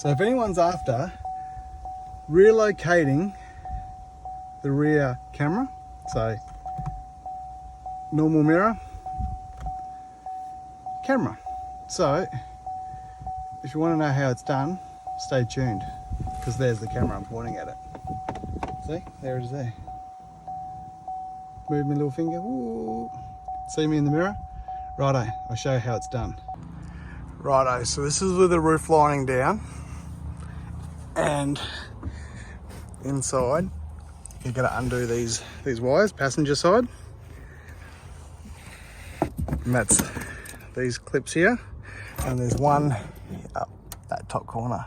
So if anyone's after relocating the rear camera, so normal mirror, camera. So if you want to know how it's done, stay tuned, because there's the camera, I'm pointing at it. See, there it is there. Move my little finger. Woo. See me in the mirror? Righto, I'll show you how it's done. Righto, so this is with the roof lining down, and inside you've got to undo these wires, passenger side, and that's these clips here, and there's one up that top corner.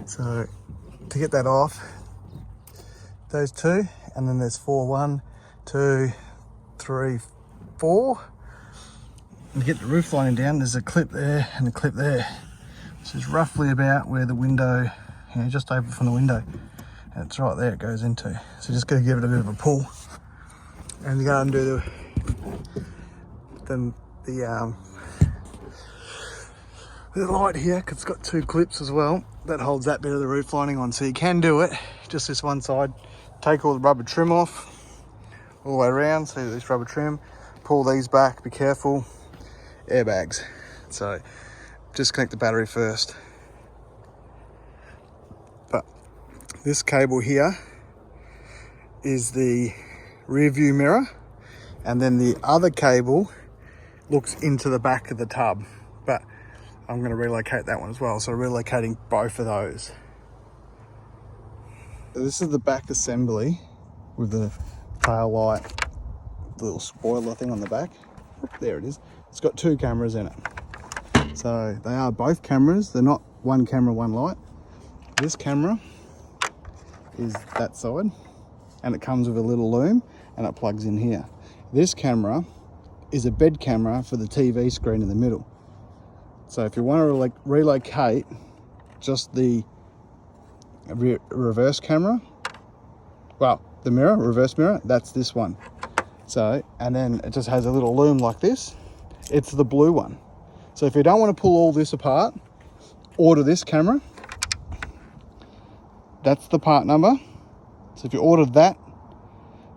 So to get that off, those two, and then there's 4, 1, 2, 3, 4. And to get the roof lining down, there's a clip there and a clip there, which is roughly about where the window, just open from the window, and it's right there it goes into. So just got to give it a bit of a pull, and you got to undo the light here, because it's got 2 clips as well that holds that bit of the roof lining on. So you can do it just this one side, take all the rubber trim off all the way around. See this rubber trim, pull these back, be careful, airbags. So disconnect the battery first. But this cable here is the rear view mirror, and then the other cable looks into the back of the tub, but I'm going to relocate that one as well, so relocating both of those. So this is the back assembly with the tail light, the little spoiler thing on the back. There it is. It's got 2 cameras in it. So they are both cameras. They're not one camera, one light. This camera is that side, and it comes with a little loom, and it plugs in here. This camera is a bed camera for the TV screen in the middle. So if you want to relocate just the reverse camera, well, the mirror, reverse mirror, that's this one. So, and then it just has a little loom like this. It's the blue one. So if you don't want to pull all this apart, order this camera. That's the part number. So if you order that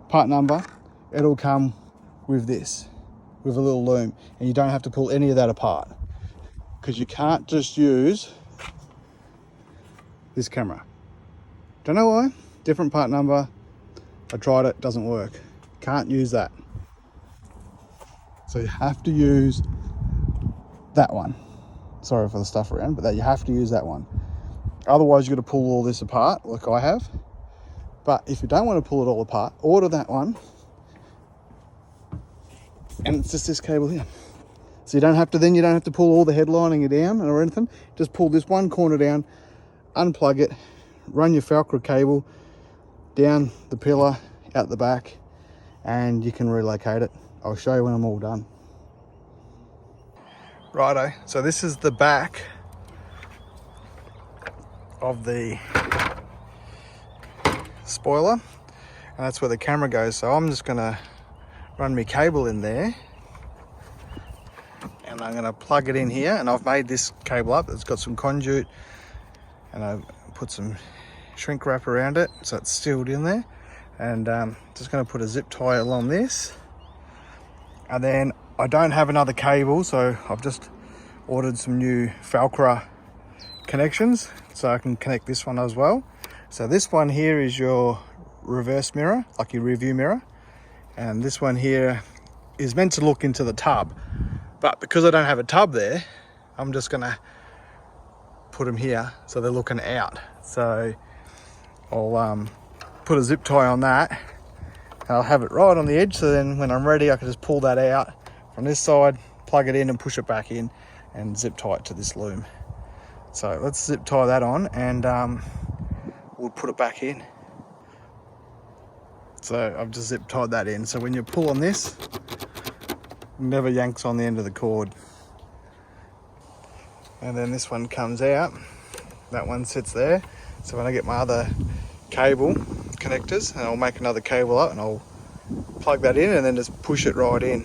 part number, it'll come with this, with a little loom, and you don't have to pull any of that apart, because you can't just use this camera. Don't know why, different part number. I tried it, doesn't work. Can't use that. So you have to use that one. Sorry for the stuff around, but you have to use that one. Otherwise you've got to pull all this apart like I have. But if you don't want to pull it all apart, order that one. And it's just this cable here. So you don't have to pull all the headlining down or anything. Just pull this one corner down, unplug it, run your Velcro cable down the pillar, out the back, and you can relocate it. I'll show you when I'm all done. Righto, so this is the back of the spoiler, and that's where the camera goes. So I'm just gonna run my cable in there, and I'm going to plug it in here, and I've made this cable up. It's got some conduit, and I've put some shrink wrap around it so it's sealed in there, and just going to put a zip tie along this. And then I don't have another cable, so I've just ordered some new Velcro connections so I can connect this one as well. So this one here is your reverse mirror, like your rear view mirror, and this one here is meant to look into the tub. But because I don't have a tub there, I'm just gonna put them here so they're looking out. So I'll put a zip tie on that, and I'll have it right on the edge, so then when I'm ready I can just pull that out from this side, plug it in and push it back in, and zip tie it to this loom. So let's zip tie that on, and we'll put it back in. So I've just zip tied that in, so when you pull on this, never yanks on the end of the cord. And then this one comes out, that one sits there. So when I get my other cable connectors, and I'll make another cable up and I'll plug that in and then just push it right in.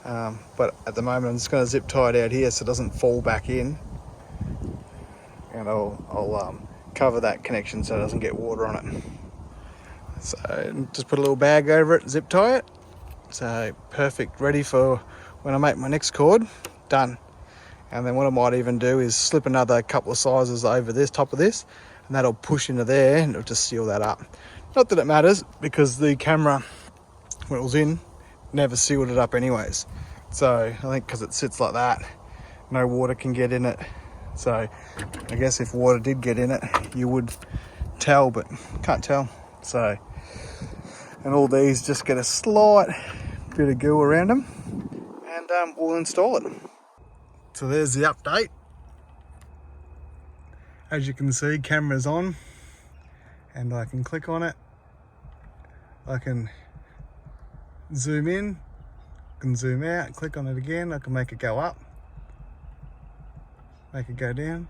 But at the moment I'm just going to zip tie it out here so it doesn't fall back in. and I'll cover that connection so it doesn't get water on it. So just put a little bag over it, zip tie it. So perfect, ready for when I make my next cord. Done. And then what I might even do is slip another couple of sizes over this top of this, and that'll push into there and it'll just seal that up. Not that it matters, because the camera, when it was in, never sealed it up anyways. So I think because it sits like that, no water can get in it. So I guess if water did get in it, you would tell, but can't tell. So, and all these just get a slight bit of goo around them, and we'll install it. So there's the update. As you can see, camera's on, and I can click on it. I can zoom in, I can zoom out, click on it again. I can make it go up, make it go down.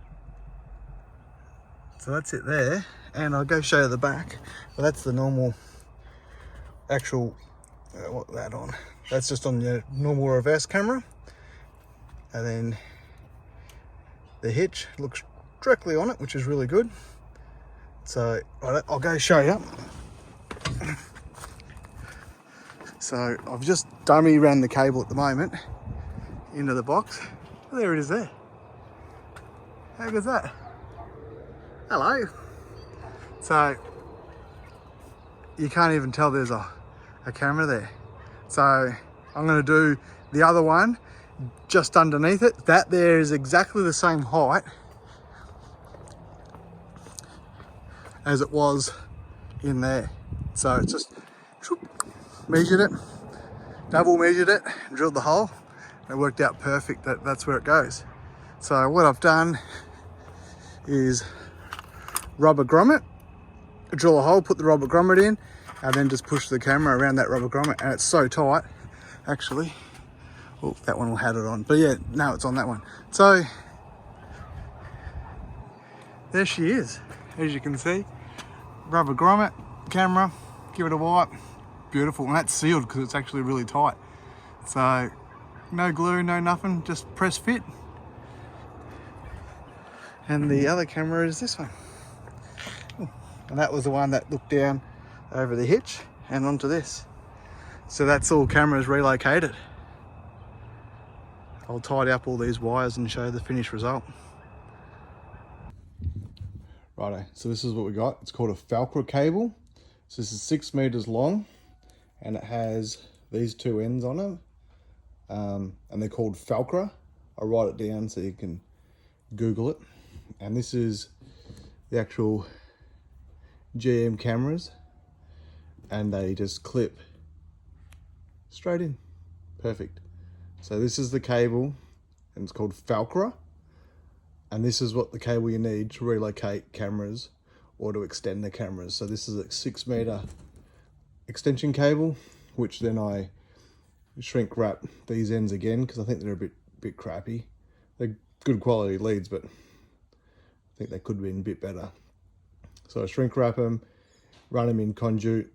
So that's it there, and I'll go show you the back. Well, that's the normal, actual, what that on? That's just on your normal reverse camera. And then the hitch looks directly on it, which is really good. So I'll go show you. So I've just dummy ran the cable at the moment into the box. There it is there. How good's that? Hello. So you can't even tell there's a camera there. So I'm going to do the other one just underneath it. That there is exactly the same height as it was in there. So it's just measured it, double measured it, drilled the hole, and it worked out perfect. That's where it goes. So what I've done is rubber grommet, drill a hole, put the rubber grommet in, and then just push the camera around that rubber grommet, and it's so tight actually. Oh, that one will have it on, but yeah, no, it's on that one. So there she is, as you can see. Rubber grommet, camera, give it a wipe, beautiful. And that's sealed because it's actually really tight. So no glue, no nothing, just press fit. And the other camera is this one. And that was the one that looked down over the hitch and onto this. So that's all cameras relocated. I'll tidy up all these wires and show the finished result. Righto, so this is what we got. It's called a Falcra cable. So this is 6 meters long, and it has these two ends on it. And they're called Falcra. I'll write it down so you can Google it. And this is the actual GM cameras, and they just clip straight in. Perfect. So this is the cable, and it's called Falcra, and this is what the cable you need to relocate cameras or to extend the cameras. So this is a 6 meter extension cable, which then I shrink wrap these ends again because I think they're a bit crappy. They're good quality leads, but I think they could have been a bit better. So I shrink wrap them, run them in conduit,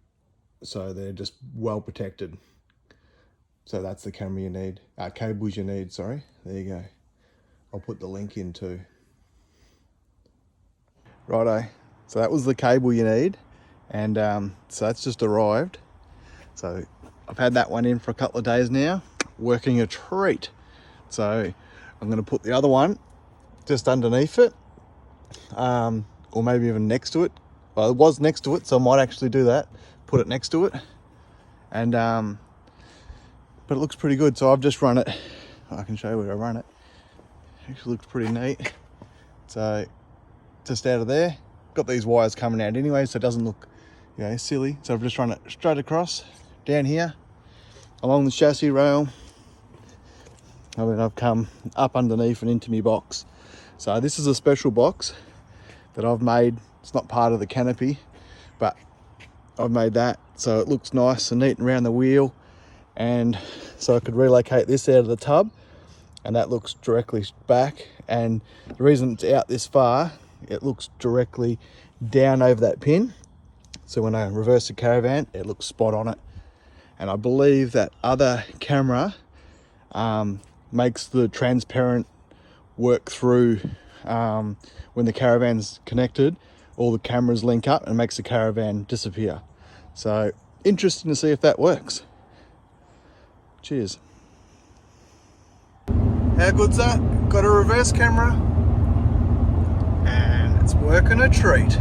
so they're just well protected. So that's the camera you need, cables you need, sorry. There you go. I'll put the link in too. Righto, so that was the cable you need, and so that's just arrived. So I've had that one in for a couple of days now, working a treat. So I'm gonna put the other one just underneath it, or maybe even next to it. Well, it was next to it, so I might actually do that, put it next to it, and but it looks pretty good. So I've just run it. I can show you where I run it. Actually looks pretty neat. So just out of there, got these wires coming out anyway, so it doesn't look, you know, silly. So I've just run it straight across down here along the chassis rail. I mean, I've come up underneath and into my box. So this is a special box that I've made. It's not part of the canopy, but I've made that so it looks nice and neat around the wheel. And so I could relocate this out of the tub, and that looks directly back. And the reason it's out this far, it looks directly down over that pin. So when I reverse the caravan, it looks spot on it. And I believe that other camera makes the transparent work through when the caravan's connected, all the cameras link up and makes the caravan disappear. So interesting to see if that works. Cheers. How good's that? Got a reverse camera and it's working a treat.